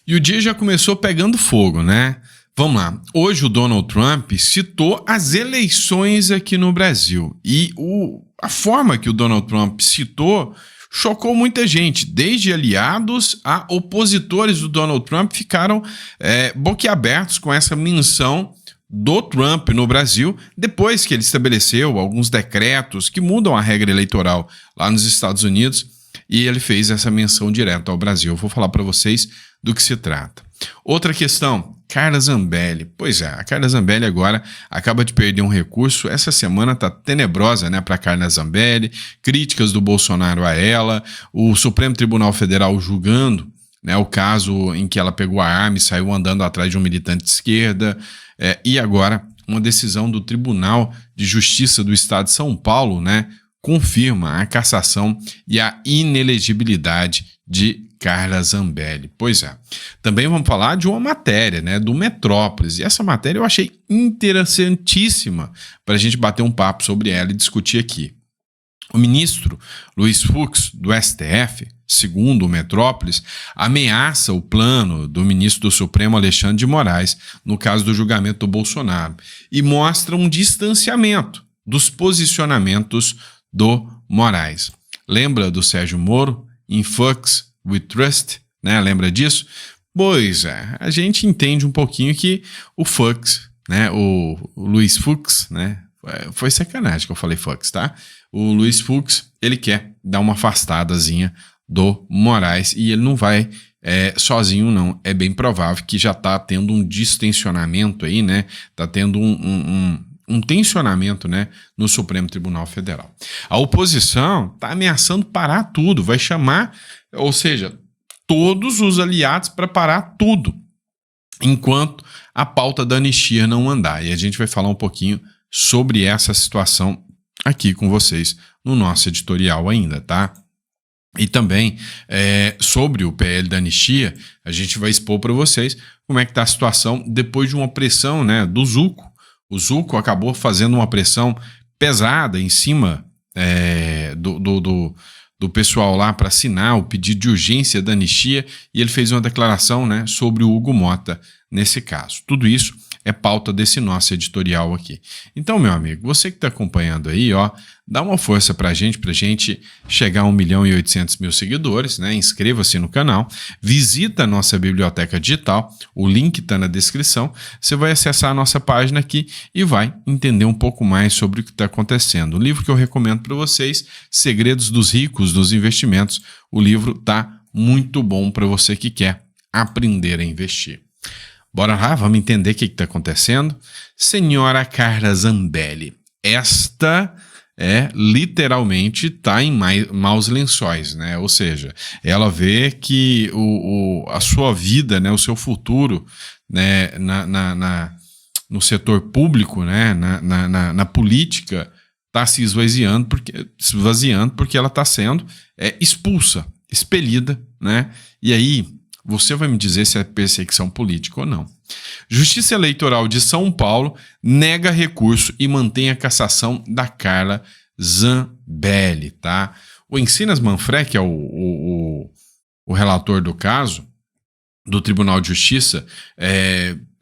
E o dia já começou pegando fogo, né? Vamos lá. Hoje o Donald Trump citou as eleições aqui no Brasil. E a forma que o Donald Trump citou chocou muita gente. Desde aliados a opositores do Donald Trump ficaram boquiabertos com essa menção do Trump no Brasil, depois que ele estabeleceu alguns decretos que mudam a regra eleitoral lá nos Estados Unidos, e ele fez essa menção direta ao Brasil. Eu vou falar para vocês do que se trata. Outra questão, Carla Zambelli. Pois é, a Carla Zambelli agora acaba de perder um recurso. Essa semana tá tenebrosa, né, para Carla Zambelli, críticas do Bolsonaro a ela, o Supremo Tribunal Federal julgando, né, o caso em que ela pegou a arma e saiu andando atrás de um militante de esquerda, e agora uma decisão do Tribunal de Justiça do Estado de São Paulo, né, confirma a cassação e a inelegibilidade de Carla Zambelli. Pois é. Também vamos falar de uma matéria, né, do Metrópolis. E essa matéria eu achei interessantíssima para a gente bater um papo sobre ela e discutir aqui. O ministro Luiz Fux, do STF, segundo o Metrópolis, ameaça o plano do ministro do Supremo Alexandre de Moraes no caso do julgamento do Bolsonaro e mostra um distanciamento dos posicionamentos do Moraes. Lembra do Sérgio Moro em Fux We Trust, né? Lembra disso? Pois é, a gente entende um pouquinho que o Fux, né, o Luiz Fux, né, foi sacanagem que eu falei Fux, tá? O Luiz Fux, ele quer dar uma afastadazinha do Moraes e ele não vai sozinho não, é bem provável que já tá tendo um distensionamento aí, né, tá tendo um tensionamento, né, no Supremo Tribunal Federal. A oposição está ameaçando parar tudo, vai chamar, ou seja, todos os aliados para parar tudo, enquanto a pauta da anistia não andar. E a gente vai falar um pouquinho sobre essa situação aqui com vocês no nosso editorial ainda, tá? E também sobre o PL da anistia, a gente vai expor para vocês como é que está a situação depois de uma pressão, né, do Zucco. O Zucco acabou fazendo uma pressão pesada em cima do pessoal lá para assinar o pedido de urgência da anistia e ele fez uma declaração, né, sobre o Hugo Mota nesse caso. Tudo isso é pauta desse nosso editorial aqui. Então, meu amigo, você que está acompanhando aí, ó, dá uma força pra gente chegar a 1.800.000 seguidores, né? Inscreva-se no canal, visita a nossa biblioteca digital, o link está na descrição, você vai acessar a nossa página aqui e vai entender um pouco mais sobre o que está acontecendo. O livro que eu recomendo para vocês, Segredos dos Ricos dos Investimentos, o livro tá muito bom para você que quer aprender a investir. Bora lá, vamos entender o que está acontecendo. Senhora Carla Zambelli, esta literalmente está em maus lençóis, né? Ou seja, ela vê que a sua vida, né, o seu futuro, né, no setor público, né, na política, está se esvaziando porque ela está sendo expulsa, expelida, né? E aí você vai me dizer se é perseguição política ou não. Justiça Eleitoral de São Paulo nega recurso e mantém a cassação da Carla Zambelli, tá? O Encinas Manfred, que é o relator do caso, do Tribunal de Justiça,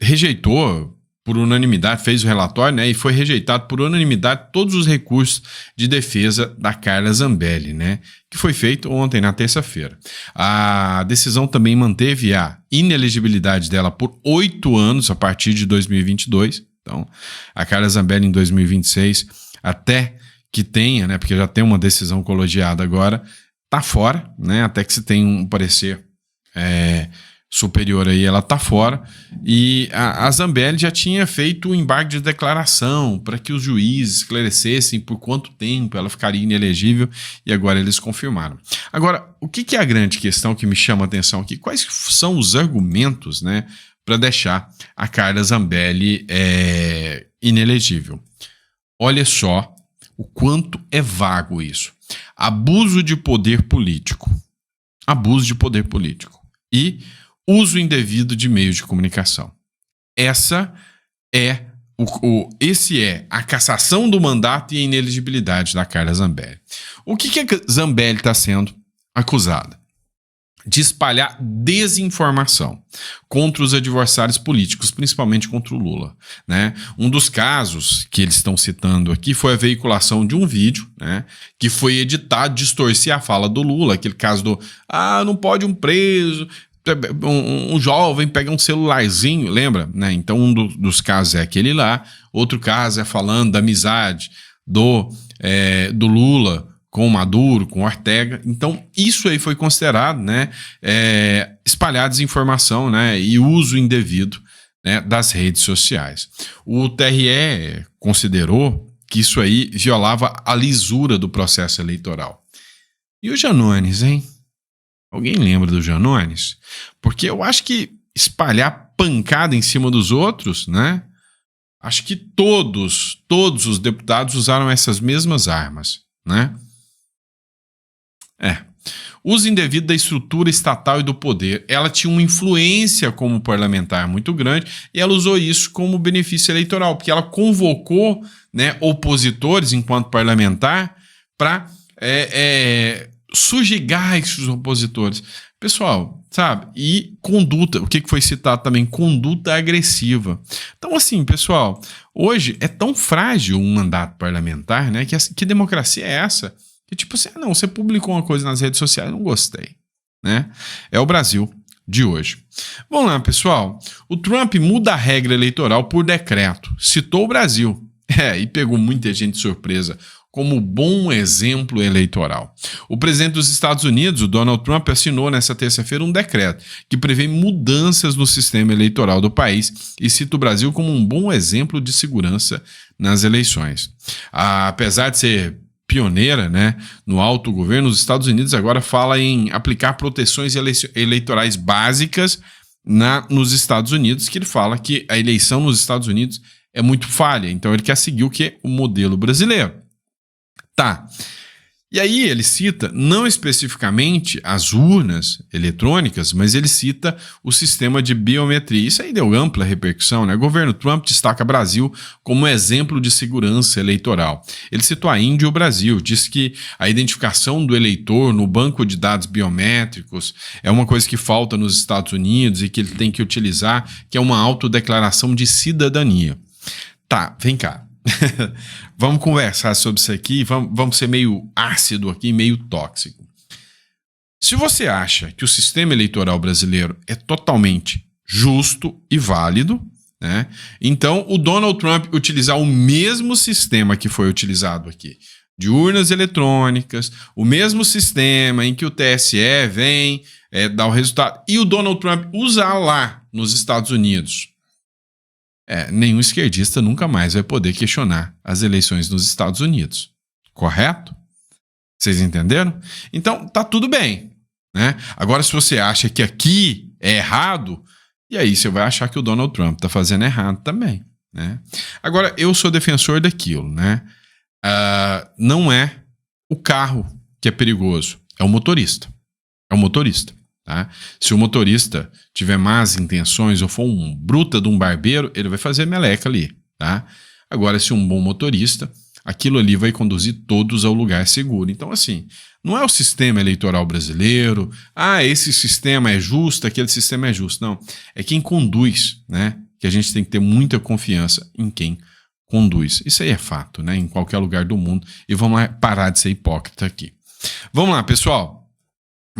rejeitou por unanimidade, fez o relatório, né, e foi rejeitado por unanimidade todos os recursos de defesa da Carla Zambelli, né, que foi feito ontem, na terça-feira. A decisão também manteve a inelegibilidade dela por 8 anos a partir de 2022. Então, a Carla Zambelli em 2026, até que tenha, né, porque já tem uma decisão colegiada agora, tá fora, né, até que se tenha um parecer superior aí, ela tá fora, e a Zambelli já tinha feito o embargo de declaração para que os juízes esclarecessem por quanto tempo ela ficaria inelegível, e agora eles confirmaram. Agora, o que é a grande questão que me chama a atenção aqui? Quais são os argumentos, né, para deixar a Carla Zambelli inelegível? Olha só o quanto é vago isso. Abuso de poder político. Abuso de poder político. E uso indevido de meios de comunicação. Essa é a cassação do mandato e a inelegibilidade da Carla Zambelli. O que a Zambelli está sendo acusada? de espalhar desinformação contra os adversários políticos, principalmente contra o Lula, né? Um dos casos que eles estão citando aqui foi a veiculação de um vídeo, né, que foi editado, distorcer a fala do Lula, aquele caso do não pode um preso, um jovem pegar um celularzinho, lembra? Né? Então dos casos é aquele lá, outro caso é falando da amizade do Lula com o Maduro, com o Ortega. Então, isso aí foi considerado, né, espalhar desinformação, né, e uso indevido, né, das redes sociais. O TRE considerou que isso aí violava a lisura do processo eleitoral. E o Janones, hein? Alguém lembra do Janones? Porque eu acho que espalhar pancada em cima dos outros, né? Acho que todos os deputados usaram essas mesmas armas, né? Uso indevido da estrutura estatal e do poder. Ela tinha uma influência como parlamentar muito grande e ela usou isso como benefício eleitoral, porque ela convocou, né, opositores enquanto parlamentar para sujegar esses opositores. Pessoal, sabe? E conduta, o que foi citado também? Conduta agressiva. Então, assim, pessoal, hoje é tão frágil um mandato parlamentar, né? Que democracia é essa? Que tipo assim, não, você publicou uma coisa nas redes sociais, não gostei, né? É o Brasil de hoje. Vamos lá, pessoal. O Trump muda a regra eleitoral por decreto. Citou o Brasil. E pegou muita gente de surpresa como bom exemplo eleitoral. O presidente dos Estados Unidos, o Donald Trump, assinou nesta terça-feira um decreto que prevê mudanças no sistema eleitoral do país e cita o Brasil como um bom exemplo de segurança nas eleições. Apesar de ser pioneira, né, no alto governo, os Estados Unidos agora fala em aplicar proteções eleitorais básicas nos Estados Unidos, que ele fala que a eleição nos Estados Unidos é muito falha, então ele quer seguir o que? O modelo brasileiro. Tá. E aí ele cita, não especificamente as urnas eletrônicas, mas ele cita o sistema de biometria. Isso aí deu ampla repercussão, né? O governo Trump destaca Brasil como exemplo de segurança eleitoral. Ele citou a Índia e o Brasil, disse que a identificação do eleitor no banco de dados biométricos é uma coisa que falta nos Estados Unidos e que ele tem que utilizar, que é uma autodeclaração de cidadania. Tá, vem cá. Vamos conversar sobre isso aqui, vamos ser meio ácido aqui, meio tóxico. Se você acha que o sistema eleitoral brasileiro é totalmente justo e válido, né, então o Donald Trump utilizar o mesmo sistema que foi utilizado aqui, de urnas eletrônicas, o mesmo sistema em que o TSE vem dar o resultado, e o Donald Trump usar lá nos Estados Unidos, nenhum esquerdista nunca mais vai poder questionar as eleições nos Estados Unidos. Correto? Vocês entenderam? Então, tá tudo bem, né? Agora, se você acha que aqui é errado, e aí você vai achar que o Donald Trump tá fazendo errado também, né? Agora, eu sou defensor daquilo, né? Não é o carro que é perigoso, é o motorista. É o motorista. Tá? Se o motorista tiver más intenções ou for um bruta de um barbeiro, ele vai fazer meleca ali. Tá? Agora, se um bom motorista, aquilo ali vai conduzir todos ao lugar seguro. Então, assim, não é o sistema eleitoral brasileiro, esse sistema é justo, aquele sistema é justo. Não, é quem conduz, né? Que a gente tem que ter muita confiança em quem conduz. Isso aí é fato, né? Em qualquer lugar do mundo. E vamos lá parar de ser hipócrita aqui. Vamos lá, pessoal.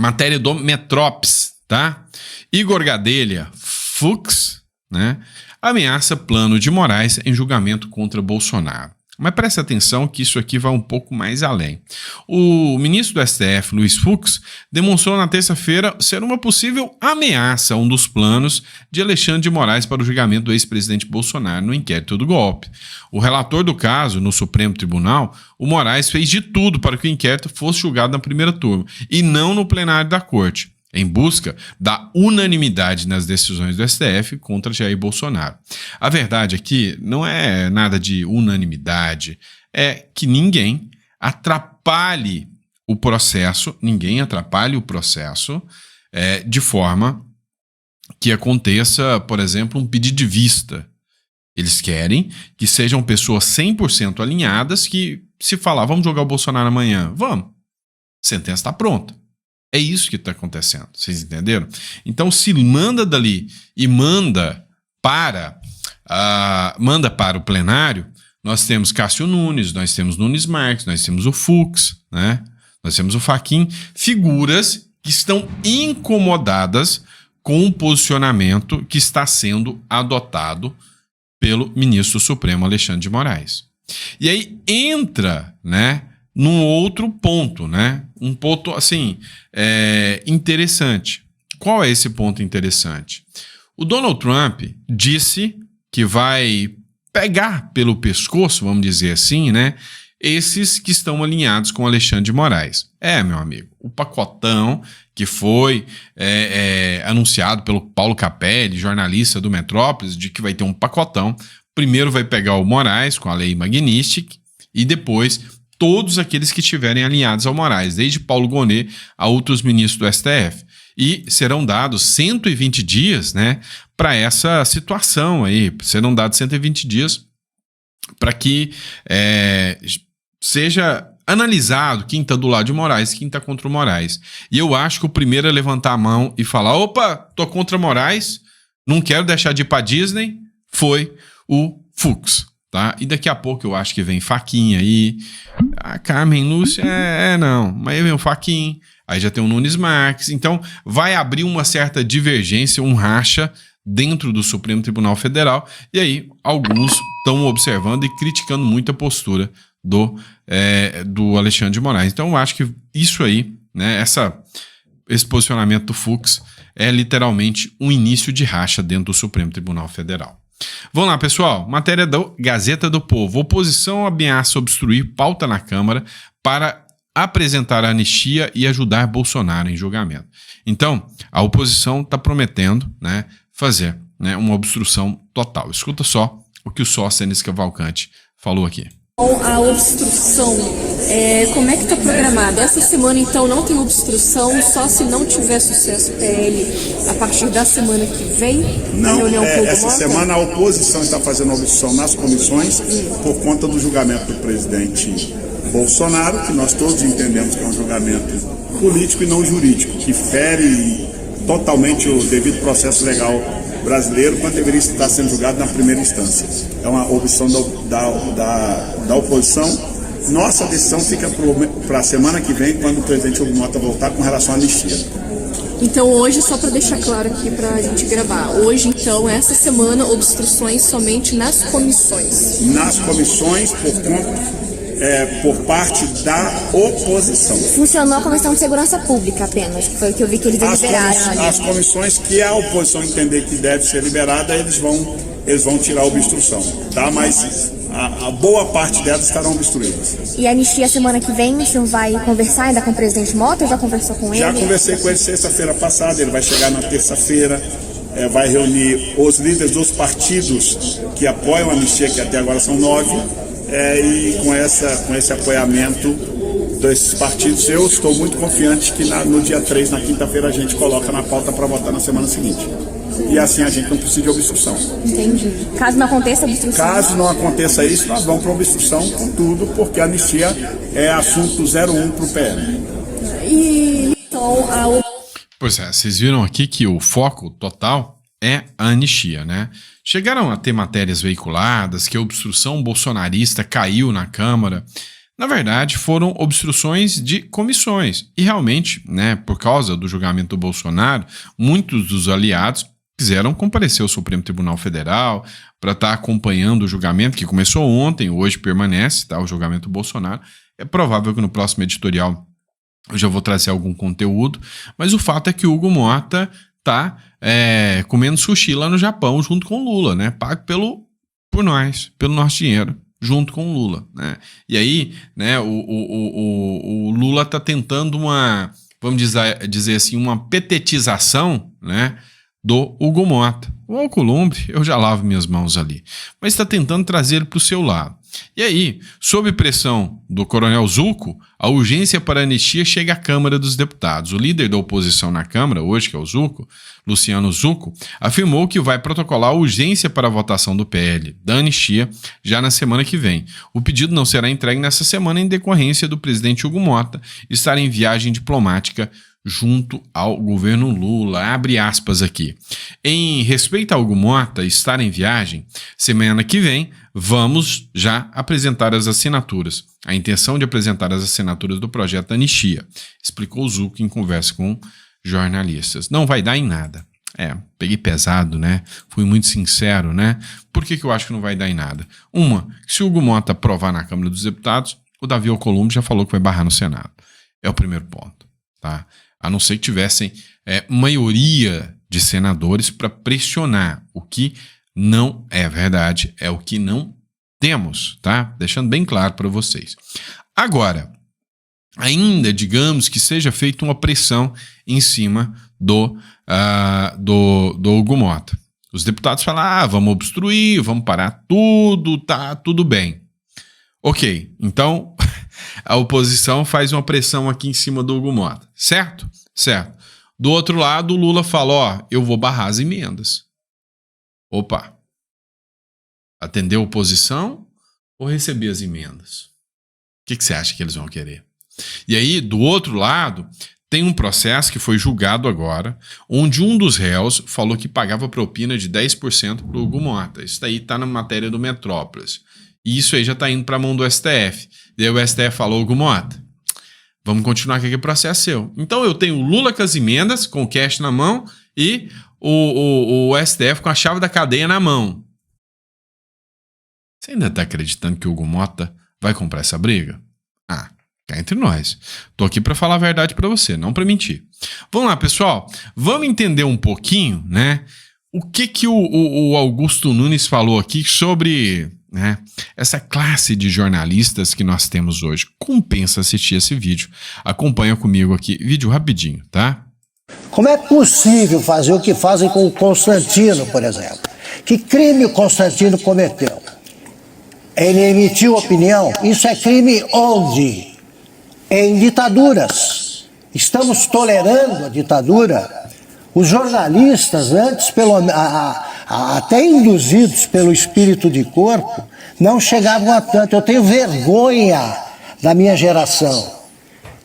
Matéria do Metrópolis, tá? Igor Gadelha Fux, né, ameaça plano de Moraes em julgamento contra Bolsonaro. Mas preste atenção que isso aqui vai um pouco mais além. O ministro do STF, Luiz Fux, demonstrou na terça-feira ser uma possível ameaça a um dos planos de Alexandre de Moraes para o julgamento do ex-presidente Bolsonaro no inquérito do golpe. O relator do caso, no Supremo Tribunal, o Moraes fez de tudo para que o inquérito fosse julgado na primeira turma e não no plenário da corte, em busca da unanimidade nas decisões do STF contra Jair Bolsonaro. A verdade aqui não é nada de unanimidade, é que ninguém atrapalhe o processo, de forma que aconteça, por exemplo, um pedido de vista. Eles querem que sejam pessoas 100% alinhadas que, se falar, vamos jogar o Bolsonaro amanhã, vamos. A sentença está pronta. É isso que está acontecendo, vocês entenderam? Então, se manda dali e manda para o plenário, nós temos Cássio Nunes, nós temos Nunes Marques, nós temos o Fux, né? Nós temos o Fachin, figuras que estão incomodadas com o posicionamento que está sendo adotado pelo ministro Supremo Alexandre de Moraes. E aí entra, né, num outro ponto, né? Um ponto, assim, interessante. Qual é esse ponto interessante? O Donald Trump disse que vai pegar pelo pescoço, vamos dizer assim, né? Esses que estão alinhados com Alexandre de Moraes. Meu amigo, o pacotão que foi anunciado pelo Paulo Capelli, jornalista do Metrópolis, de que vai ter um pacotão. Primeiro vai pegar o Moraes com a lei Magnistic e depois todos aqueles que estiverem alinhados ao Moraes, desde Paulo Gonet a outros ministros do STF. E serão dados 120 dias, né, para essa situação aí. Serão dados 120 dias para que seja analisado quem está do lado de Moraes e quem está contra o Moraes. E eu acho que o primeiro a levantar a mão e falar, opa, tô contra Moraes, não quero deixar de ir para Disney, foi o Fux, tá? E daqui a pouco eu acho que vem Fachin aí, a Carmen Lúcia, não, mas aí vem o Fachin, aí já tem o Nunes Marques, então vai abrir uma certa divergência, um racha dentro do Supremo Tribunal Federal, e aí alguns estão observando e criticando muito a postura do Alexandre de Moraes. Então eu acho que isso aí, né, esse posicionamento do Fux é literalmente um início de racha dentro do Supremo Tribunal Federal. Vamos lá, pessoal. Matéria da Gazeta do Povo. Oposição ameaça obstruir pauta na Câmara para apresentar a anistia e ajudar Bolsonaro em julgamento. Então, a oposição está prometendo, né, fazer, né, uma obstrução total. Escuta só o que o Sóstenes Cavalcante falou aqui. A obstrução, como é que está programada? Essa semana, então, não tem obstrução, só se não tiver sucesso PL a partir da semana que vem? Não, essa semana a oposição está fazendo obstrução nas comissões por conta do julgamento do presidente Bolsonaro, que nós todos entendemos que é um julgamento político e não jurídico, que fere totalmente o devido processo legal brasileiro, quando deveria estar sendo julgado na primeira instância. É uma obstrução da oposição. Nossa decisão fica para a semana que vem, quando o presidente Hugo Mota voltar com relação à anistia. Então hoje, só para deixar claro aqui para a gente gravar, hoje então, essa semana, obstruções somente nas comissões. Nas comissões, por parte da oposição. Funcionou a Comissão de Segurança Pública apenas, que foi o que eu vi que eles deliberaram. As comissões que a oposição entender que deve ser liberada, eles vão tirar a obstrução, tá? Mas a boa parte delas estarão obstruídas. E a anistia semana que vem, o senhor vai conversar ainda com o presidente Mota? Já conversou com ele? Já conversei com ele sexta-feira passada, ele vai chegar na terça-feira, vai reunir os líderes dos partidos que apoiam a anistia, que até agora são 9, e com esse apoiamento desses partidos, eu estou muito confiante que no dia 3, na quinta-feira, a gente coloca na pauta para votar na semana seguinte. E assim a gente não precisa de obstrução. Entendi. Caso não aconteça obstrução? Caso não aconteça isso, nós vamos para obstrução com tudo, porque a anistia é assunto 01 para o PL. E então Pois é, vocês viram aqui que o foco total é a anistia, né? Chegaram a ter matérias veiculadas que a obstrução bolsonarista caiu na Câmara. Na verdade, foram obstruções de comissões. E realmente, né, por causa do julgamento do Bolsonaro, muitos dos aliados quiseram comparecer ao Supremo Tribunal Federal para estar acompanhando o julgamento, que começou ontem, hoje permanece, tá, o julgamento do Bolsonaro. É provável que no próximo editorial eu já vou trazer algum conteúdo, mas o fato é que o Hugo Mota tá comendo sushi lá no Japão junto com o Lula, né? Pago por nós, pelo nosso dinheiro, junto com o Lula, né? E aí, né, o Lula tá tentando vamos dizer assim, uma petetização, né, do Hugo Mota. O Alcolumbre, eu já lavo minhas mãos ali, mas está tentando trazer ele para o seu lado. E aí, sob pressão do coronel Zucco, a urgência para a anistia chega à Câmara dos Deputados. O líder da oposição na Câmara, hoje, que é o Zucco, Luciano Zucco, afirmou que vai protocolar a urgência para a votação do PL, da anistia, já na semana que vem. O pedido não será entregue nessa semana em decorrência do presidente Hugo Mota estar em viagem diplomática junto ao governo Lula. Abre aspas aqui. Em respeito ao Hugo Mota estar em viagem, semana que vem vamos já apresentar as assinaturas. A intenção de apresentar as assinaturas do projeto da anistia, explicou Zucco em conversa com jornalistas. Não vai dar em nada. Peguei pesado, né? Fui muito sincero, né? Por que eu acho que não vai dar em nada? Se o Hugo Mota aprovar na Câmara dos Deputados, o Davi Alcolumbre já falou que vai barrar no Senado. É o primeiro ponto, tá? A não ser que tivessem maioria de senadores para pressionar, o que não é verdade, é o que não temos, tá? Deixando bem claro para vocês. Agora, ainda digamos que seja feita uma pressão em cima do Hugo Mota. Os deputados falam, vamos obstruir, vamos parar tudo, tá tudo bem. Ok, então a oposição faz uma pressão aqui em cima do Hugo Mota, certo? Certo. Do outro lado, o Lula fala, eu vou barrar as emendas. Opa, atender a oposição ou receber as emendas? O que você acha que eles vão querer? E aí, do outro lado, tem um processo que foi julgado agora, onde um dos réus falou que pagava propina de 10% para o Hugo Mota. Isso daí está na matéria do Metrópolis. E isso aí já está indo para a mão do STF. Daí o STF falou, Hugo Mota, vamos continuar com aquele processo seu. Então eu tenho o Lula com as emendas, com o cash na mão, e o STF com a chave da cadeia na mão. Você ainda está acreditando que o Hugo Mota vai comprar essa briga? Cá entre nós. Tô aqui para falar a verdade para você, não para mentir. Vamos lá, pessoal. Vamos entender um pouquinho, né? O que o Augusto Nunes falou aqui sobre, né, essa classe de jornalistas que nós temos hoje. Compensa assistir esse vídeo. Acompanha comigo aqui. Vídeo rapidinho, tá? Como é possível fazer o que fazem com o Constantino, por exemplo? Que crime o Constantino cometeu? Ele emitiu opinião. Isso é crime onde? Em ditaduras. Estamos tolerando a ditadura. Os jornalistas, antes até induzidos pelo espírito de corpo, não chegavam a tanto. Eu tenho vergonha da minha geração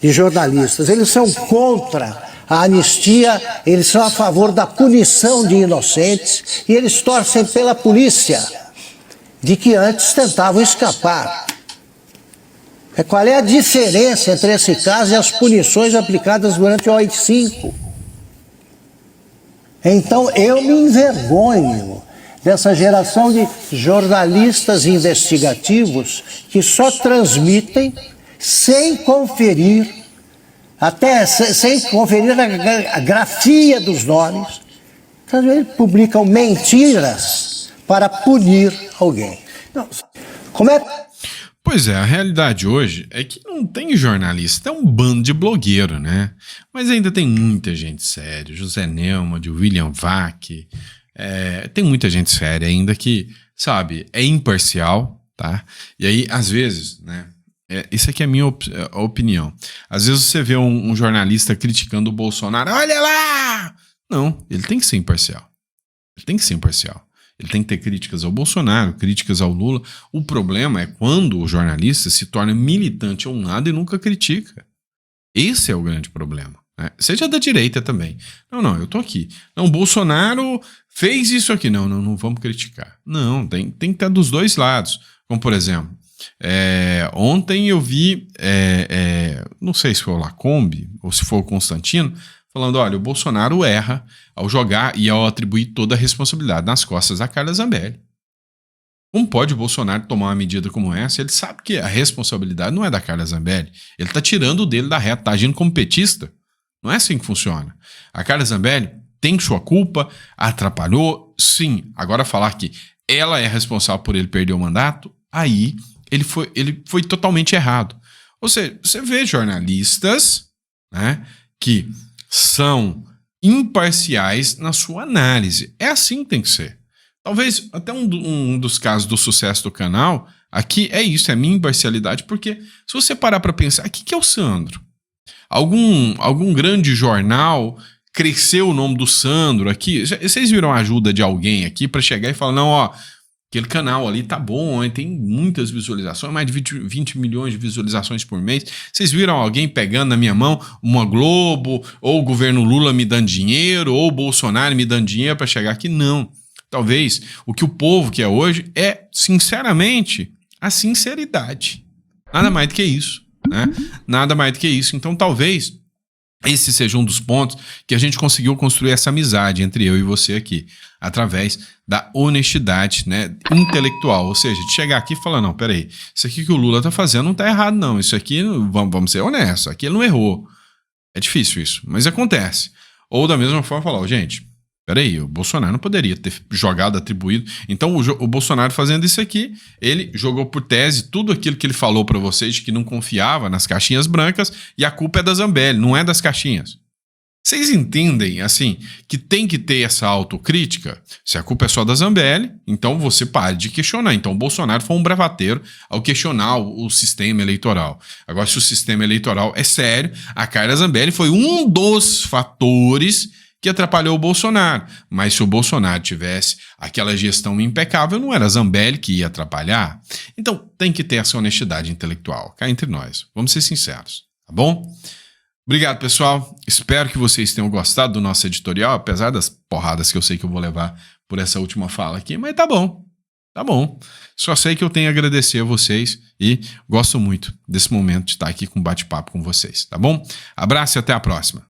de jornalistas. Eles são contra a anistia, eles são a favor da punição de inocentes e eles torcem pela polícia, de que antes tentavam escapar. Qual é a diferença entre esse caso e as punições aplicadas durante o AI-5? Então eu me envergonho dessa geração de jornalistas investigativos que só transmitem sem conferir, até sem conferir a grafia dos nomes. Então, eles publicam mentiras para punir alguém. Não, como é... Pois é, a realidade hoje é que não tem jornalista, é um bando de blogueiro, né? Mas ainda tem muita gente séria, José Neumann, William Vac, tem muita gente séria ainda que, sabe, é imparcial, tá? E aí, às vezes, né, isso aqui é a minha opinião, às vezes você vê um jornalista criticando o Bolsonaro, olha lá! Não, ele tem que ser imparcial, ele tem que ser imparcial. Ele tem que ter críticas ao Bolsonaro, críticas ao Lula. O problema é quando o jornalista se torna militante a um lado e nunca critica. Esse é o grande problema, né? Seja da direita também. Não, eu tô aqui. Não, o Bolsonaro fez isso aqui. Não vamos criticar. Não, tem que estar dos dois lados. Como, por exemplo, ontem eu vi, não sei se foi o Lacombe ou se foi o Constantino, falando, olha, o Bolsonaro erra ao jogar e ao atribuir toda a responsabilidade nas costas da Carla Zambelli. Como pode o Bolsonaro tomar uma medida como essa? Ele sabe que a responsabilidade não é da Carla Zambelli. Ele está tirando o dele da reta, está agindo como petista. Não é assim que funciona. A Carla Zambelli tem sua culpa, atrapalhou, sim. Agora falar que ela é responsável por ele perder o mandato, aí ele foi totalmente errado. Ou seja, você vê jornalistas, né, que são imparciais na sua análise. É assim que tem que ser. Talvez até um dos casos do sucesso do canal aqui é isso, é a minha imparcialidade, porque se você parar para pensar, o que é o Sandro? Algum grande jornal cresceu o nome do Sandro aqui? Vocês viram a ajuda de alguém aqui para chegar e falar, não, ó, Aquele canal ali tá bom, tem muitas visualizações, mais de 20 milhões de visualizações por mês. Vocês viram alguém pegando na minha mão uma Globo, ou o governo Lula me dando dinheiro, ou o Bolsonaro me dando dinheiro para chegar aqui? Não. Talvez o que o povo quer hoje é, sinceramente, a sinceridade. Nada mais do que isso, né? Nada mais do que isso. Então, talvez esse seja um dos pontos que a gente conseguiu construir essa amizade entre eu e você aqui, através da honestidade, né, intelectual. Ou seja, de chegar aqui e falar, não, peraí, isso aqui que o Lula tá fazendo não tá errado, não. Isso aqui, vamos ser honestos, aqui ele não errou. É difícil isso, mas acontece. Ou da mesma forma falar, gente, peraí, o Bolsonaro não poderia ter jogado, atribuído. Então o Bolsonaro fazendo isso aqui, ele jogou por tese tudo aquilo que ele falou para vocês de que não confiava nas caixinhas brancas, e a culpa é da Zambelli, não é das caixinhas. Vocês entendem, assim, que tem que ter essa autocrítica? Se a culpa é só da Zambelli, então você pare de questionar. Então o Bolsonaro foi um bravateiro ao questionar o sistema eleitoral. Agora, se o sistema eleitoral é sério, a Carla Zambelli foi um dos fatores que atrapalhou o Bolsonaro. Mas se o Bolsonaro tivesse aquela gestão impecável, não era a Zambelli que ia atrapalhar. Então tem que ter essa honestidade intelectual, cá entre nós. Vamos ser sinceros, tá bom? Obrigado, pessoal. Espero que vocês tenham gostado do nosso editorial, apesar das porradas que eu sei que eu vou levar por essa última fala aqui, mas tá bom. Tá bom. Só sei que eu tenho a agradecer a vocês e gosto muito desse momento de estar aqui com bate-papo com vocês, tá bom? Abraço e até a próxima.